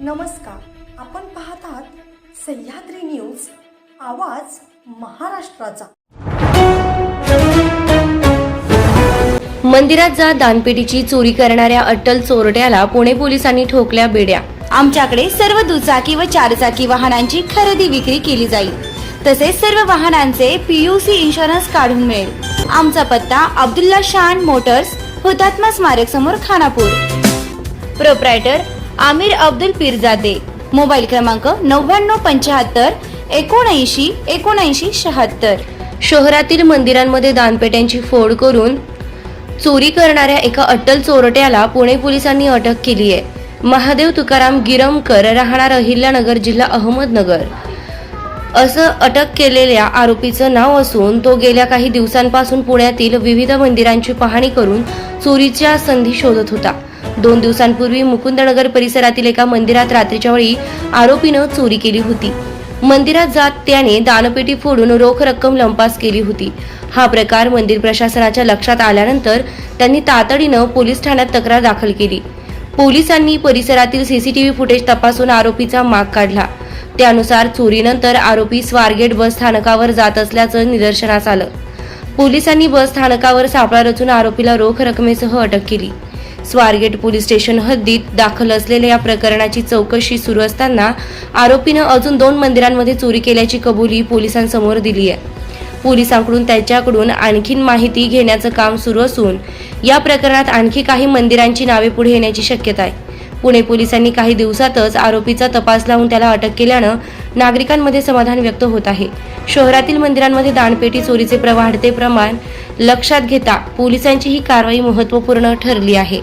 नमस्कार, आपण पाहत आहात सह्याद्री न्यूज, आवाज महाराष्ट्राचा। मंदिरात जा दानपेटीची चोरी करणाऱ्या अट्टल चोरट्याला पुणे पोलिसांनी ठोकल्या बेड्या। आमच्याकडे सर्व दुचाकी व चारचाकी वाहनांची खरेदी विक्री केली जाईल, तसेच सर्व वाहनांचे PUC इन्शुरन्स काढून मिळेल। आमचा पत्ता अब्दुल्ला शान मोटर्स, हुतात्मा स्मारक समोर, खानापूर। प्रोप्रायटर आमिर अब्दुल पीरजादे। मोबाईल क्रमांक 9975 79 79 76। शहरातील मंदिरांमध्ये दानपेट्यांची फोड करून चोरी करणाऱ्या एका अट्टल चोरट्याला पुणे पोलिसांनी अटक केली आहे। महादेव तुकाराम गिरमकर, राहणार अहिल्यानगर, जिल्हा अहमदनगर असं अटक केलेल्या आरोपीचं नाव असून तो गेल्या काही दिवसांपासून पुण्यातील विविध मंदिरांची पाहणी करून चोरीच्या संधी शोधत होता। 2 दिवसांपूर्वी मुकुंदनगर परिसरातील एका मंदिरात रात्रीच्या वेळी आरोपीनं चोरी केली होती। मंदिरात जात त्याने दानपेटी फोडून रोख रक्कम लंपास केली होती। हा प्रकार मंदिर प्रशासनाच्या लक्षात आल्यानंतर त्यांनी तातडीनं पोलीस ठाण्यात तक्रार दाखल केली। पोलिसांनी परिसरातील CCTV फुटेज तपासून आरोपीचा माग काढला। त्यानुसार चोरीनंतर आरोपी स्वारगेट बस स्थानकावर जात असल्याचं निदर्शनास आलं। पोलिसांनी बस स्थानकावर सापळा रचून आरोपीला रोख रकमेसह अटक केली। स्वारगेट पोलीस स्टेशन हद्दीत दाखल असलेल्या या प्रकरणाची चौकशी सुरू असताना आरोपीनं अजून 2 मंदिरांमध्ये चोरी केल्याची कबुली पोलिसांसमोर दिली आहे। पोलिसांकडून त्याच्याकडून आणखीन माहिती घेण्याचं काम सुरू असून या प्रकरणात आणखी काही मंदिरांची नावे पुढे येण्याची शक्यता आहे। पुणे पोलिसांनी काही दिवसातच आरोपीचा तपास लावून त्याला अटक केल्यानं नागरिकांमध्ये समाधान व्यक्त होत आहे। शहरातील मंदिरांमध्ये दानपेटी चोरीचे वाढते प्रमाण लक्षात घेता पोलिसांची ही कारवाई महत्त्वपूर्ण ठरली आहे।